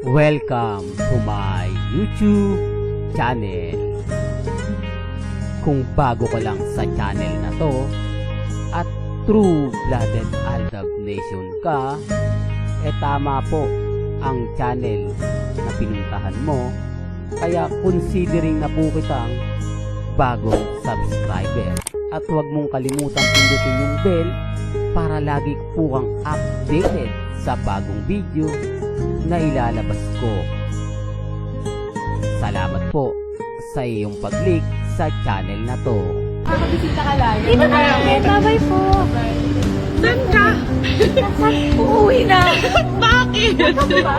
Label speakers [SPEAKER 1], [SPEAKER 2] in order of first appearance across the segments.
[SPEAKER 1] Welcome to my YouTube channel. Kung bago ka lang sa channel na to at true-blooded Aldab Nation ka, tama po ang channel na pinuntahan mo. Kaya considering na po kitang bagong subscriber. At huwag mong kalimutan pindutin yung bell para lagi po kang updated sa bagong video na ilalabas ko. Salamat po sa iyong pag-click sa channel na to.
[SPEAKER 2] Makakabisita ka lang.
[SPEAKER 3] Dito na namin. Bye-bye po.
[SPEAKER 2] Saan ka?
[SPEAKER 3] Uuwi na.
[SPEAKER 2] Bakit?
[SPEAKER 3] Ano ba?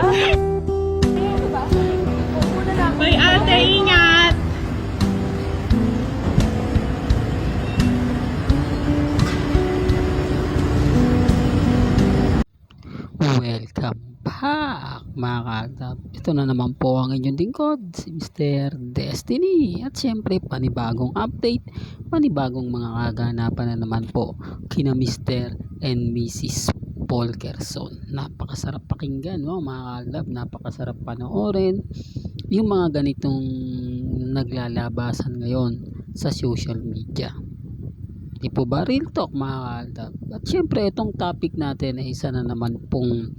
[SPEAKER 3] Ano ba? Muna na.
[SPEAKER 2] Bye ate, ingat!
[SPEAKER 4] Welcome back mga kaagdab. Ito na naman po ang inyong lingkod, si Mr. Destiny. At syempre panibagong update, panibagong mga kaganapan na naman po kina Mr. and Mrs. Polkerson. Napakasarap pakinggan mga kaagdab, napakasarap panoorin yung mga ganitong naglalabasan ngayon sa social media. Di po ba? Real talk mga kaaldab. At syempre itong topic natin ay isa na naman pong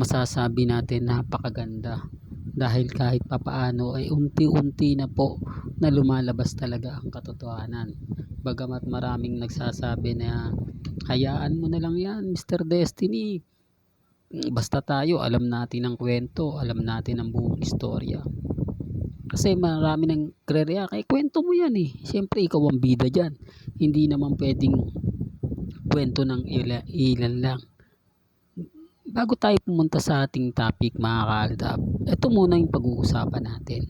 [SPEAKER 4] masasabi natin napakaganda. Dahil kahit papaano ay unti-unti na po na lumalabas talaga ang katotohanan. Bagamat maraming nagsasabi na hayaan mo na lang yan Mr. Destiny. Basta tayo alam natin ang kwento, alam natin ang buong istorya. Kasi marami nang kre-react, kwento mo yan Siyempre ikaw ang bida dyan. Hindi naman pwedeng kwento ng ilan lang. Bago tayo pumunta sa ating topic mga kaaldab, ito muna yung pag-uusapan natin.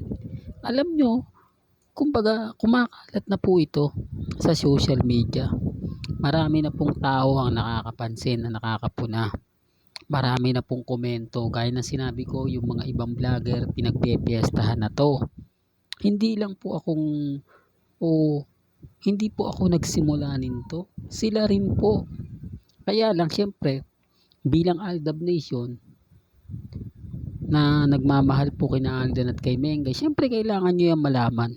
[SPEAKER 4] Alam nyo, kumbaga kumakalat na po ito sa social media. Marami na pong tao ang nakakapansin na nakakapuna. Marami na pong komento, gaya ng sinabi ko, yung mga ibang vlogger pinagpepiestahan na to. Hindi lang po akong hindi po ako nagsimula nito. Sila rin po. Kaya lang syempre bilang Aldab Nation na nagmamahal po kina Alden at kay Mengay, syempre kailangan nyo yan malaman.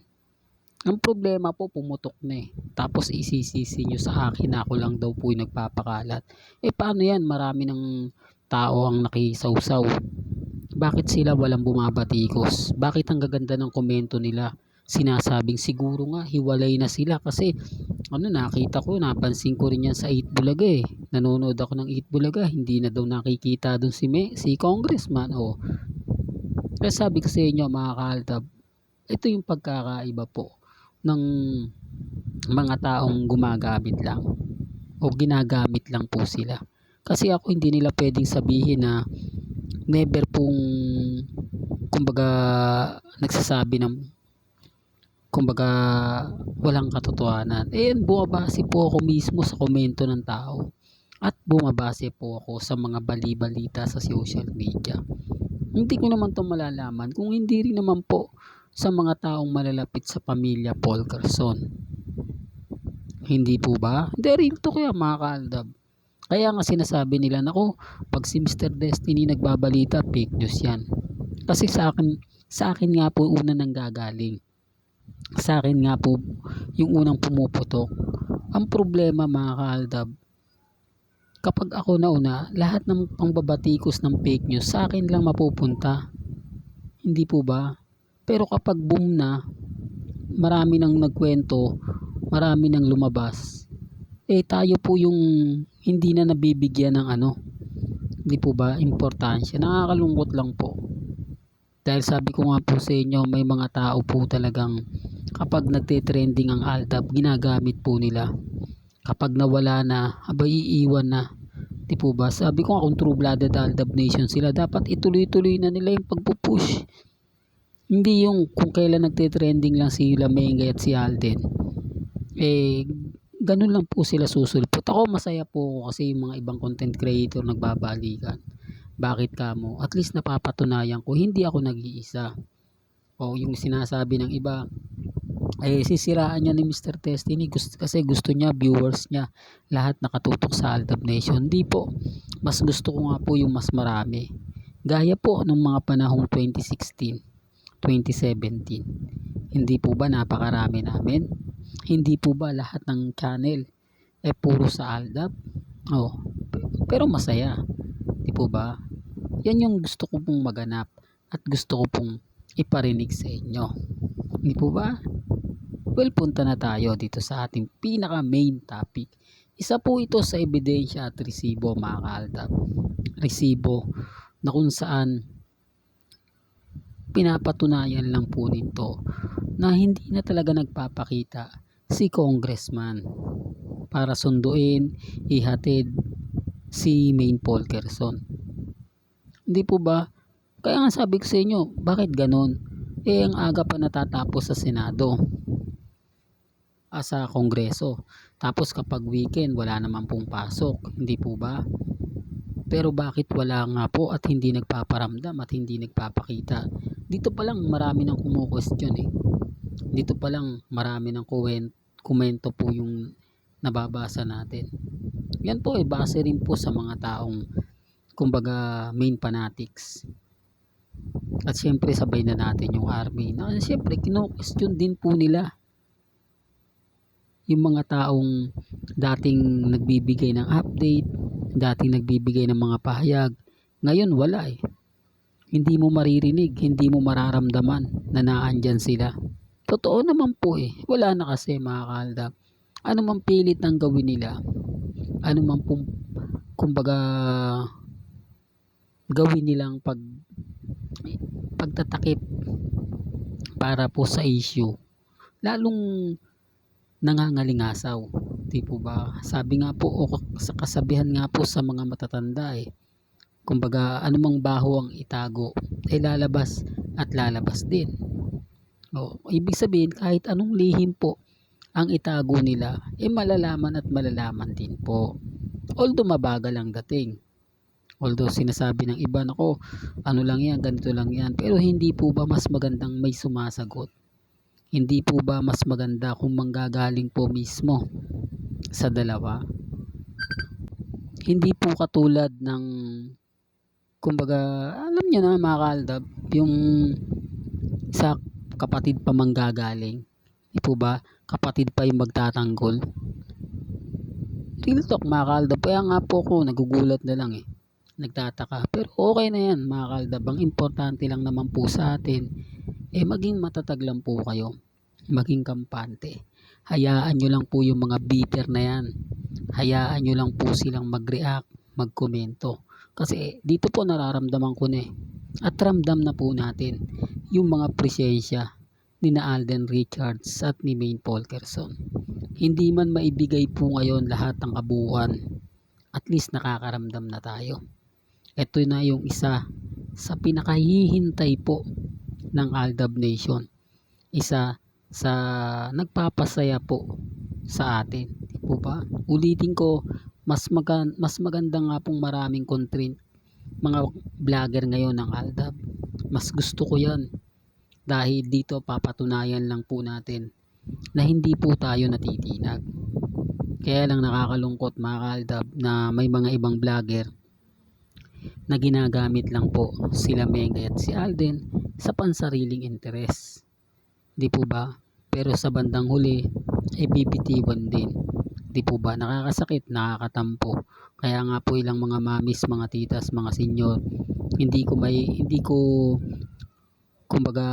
[SPEAKER 4] Ang problema po pumutok na tapos isisisi nyo sa akin na ako lang daw po yung nagpapakalat. Paano yan? Marami ng tao ang nakisawsaw. Bakit sila walang bumabatikos? Bakit ang gaganda ng komento nila? Sinasabing siguro nga hiwalay na sila kasi nakita ko, napansin ko rin yan sa 8 Bulaga nanonood ako ng 8 Bulaga, hindi na daw nakikita doon si Congressman Kaya sabi ko sa inyo mga kaaldab, ito yung pagkakaiba po ng mga taong gumagamit lang o ginagamit lang po sila. Kasi ako hindi nila pwedeng sabihin na never pong kumbaga nagsasabi ng kumbaga walang katotohanan. Bumabase po ako mismo sa komento ng tao at bumabase po ako sa mga bali-balita sa social media. Hindi ko naman to malalaman kung hindi rin naman po sa mga taong malalapit sa pamilya Polkerson. Hindi po ba? Hindi, real to kaya mga kaaldab. Kaya nga sinasabi nila, nako, pag si Mr. Destiny nagbabalita, fake news yan. Kasi sa akin nga po una nang gagaling. Sa akin nga po yung unang pumuputok. Ang problema mga kaaldab, kapag ako nauna, lahat ng pangbabatikos ng fake news sa akin lang mapupunta. Hindi po ba? Pero kapag boom na, marami nang nagkwento, marami nang lumabas, tayo po yung hindi na nabibigyan ng hindi po ba, importansya. Nakakalungkot lang po. Dahil sabi ko nga po sa inyo, may mga tao po talagang kapag nagte-trending ang Aldab, ginagamit po nila. Kapag nawala na, iiwan na. Di po ba? Sabi ko nga kung true-blooded Aldab Nation sila, dapat ituloy-tuloy na nila yung pagpupush. Hindi yung kung kailan nagte-trending lang si Mengay at si Alden. Ganun lang po sila susulpot. Ako masaya po ako kasi yung mga ibang content creator nagbabalikan. Bakit kamo? At least napapatunayan ko hindi ako nag-iisa. O yung sinasabi ng iba, sisiraan niya ni Mr. Destiny kasi gusto niya, viewers niya, lahat nakatutok sa Aldab Nation. Hindi po. Mas gusto ko nga po yung mas marami. Gaya po nung mga panahong 2016, 2017. Hindi po ba napakarami namin? Hindi po ba lahat ng channel puro sa Aldab? Oh, pero masaya. Di po ba? Yan yung gusto ko pong maganap at gusto ko pong iparinig sa inyo. Di po ba? Well, punta na tayo dito sa ating pinaka main topic. Isa po ito sa ebidensya at resibo, mga kaaldab. Resibo na kung saan pinapatunayan lang po nito na hindi na talaga nagpapakita si congressman para sunduin, ihatid si Maine Paul Quezon. Hindi po ba? Kaya nga sabi ko sa inyo, bakit ganon? Ang aga pa natatapos sa Senado, sa Kongreso. Tapos kapag weekend, wala naman pong pasok. Hindi po ba? Pero bakit wala nga po at hindi nagpaparamdam at hindi nagpapakita? Dito pa lang marami ng kumu-question eh. Dito pa lang marami ng komento po yung nababasa natin. Yan po base rin po sa mga taong kumbaga main fanatics. At syempre sabay na natin yung army na syempre kino-question din po nila yung mga taong dating nagbibigay ng update, dating nagbibigay ng mga pahayag. Ngayon wala eh. Hindi mo maririnig, hindi mo mararamdaman na naandyan sila. Totoo naman po eh. Wala na kasi, mga kaaldab. Ano man pilit ng gawin nila, ano man pong kumbaga gawin nilang pagtatakip para po sa issue, lalong nangangalingasaw. Di po ba? Sabi nga po o sa kasabihan nga po sa mga matatanda eh, kumbaga anumang baho ang itago lalabas at lalabas din. Ibig sabihin kahit anong lihim po ang itago nila malalaman at malalaman din po. Although mabagal ang dating, although sinasabi ng iba, nako ano lang yan, ganito lang yan, pero hindi po ba mas magandang may sumasagot? Hindi po ba mas maganda kung manggagaling po mismo sa dalawa? Hindi po katulad ng kumbaga, alam niyo na mga kaaldab, yung sa kapatid pa manggagaling. Di po ba? Kapatid pa yung magtatanggol. Real talk, mga kaaldab. Kaya nga po ko nagugulat na lang eh. Nagtataka. Pero okay na yan, mga kaaldab. Ang importante lang naman po sa atin maging matatag lang po kayo, maging kampante. Hayaan nyo lang po yung mga bitter na yan, hayaan nyo lang po silang mag-react, magkomento, kasi dito po nararamdaman ko na at ramdam na po natin yung mga presensya ni na Alden Richards at ni Maine Paul Quezon. Hindi man maibigay po ngayon lahat ng kabuuan, at least nakakaramdam na tayo. Ito na yung isa sa pinakahihintay po ng Aldab Nation, isa sa nagpapasaya po sa atin. Di po ba? Ulitin ko, mas maganda nga pong maraming content mga vlogger ngayon ng Aldab. Mas gusto ko yan dahil dito papatunayan lang po natin na hindi po tayo natitinag. Kaya lang nakakalungkot, mga Aldab, na may mga ibang vlogger na ginagamit lang po sila Mengay at si Alden sa pansariling interes. Di po ba? Pero sa bandang huli bibitiwan din. Di po ba? Nakakasakit, nakakatampo. Kaya nga po ilang mga mamis, mga titas, mga senyor, hindi ko kumbaga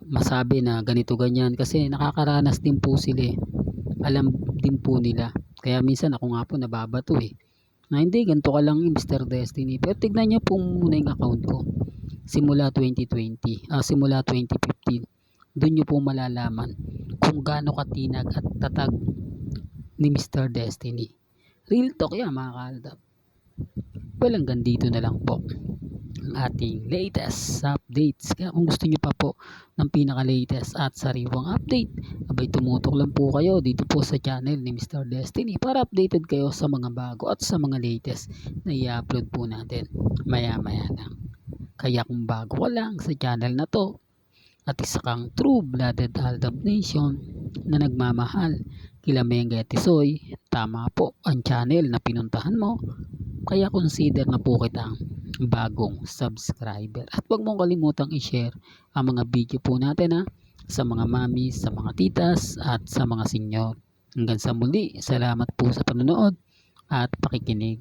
[SPEAKER 4] masabi na ganito ganyan, kasi nakakaranas din po sila. Alam din po nila. Kaya minsan ako nga po nababato na hindi, ganito ka lang Mr. Destiny. Pero tignan nyo po muna yung account ko. Simula 2015, doon nyo po malalaman kung gaano katinag at tatag ni Mr. Destiny. Real talk yan, mga kaaldab. Well, hanggang dito na lang po ang ating latest updates. Kaya kung gusto nyo pa po ng pinaka-latest at sariwang update, abay tumutok lang po kayo dito po sa channel ni Mr. Destiny para updated kayo sa mga bago at sa mga latest na i-upload po natin maya-maya lang. Kaya kung bago ka lang sa channel na to at isa kang true-blooded Aldab Nation na nagmamahal kila Mengay at Tisoy, tama po ang channel na pinuntahan mo. Kaya consider na po kitang bagong subscriber. At huwag mong kalimutang i-share ang mga video po natin sa mga mami, sa mga titas at sa mga senyor. Hanggang sa muli, salamat po sa panonood at pakikinig.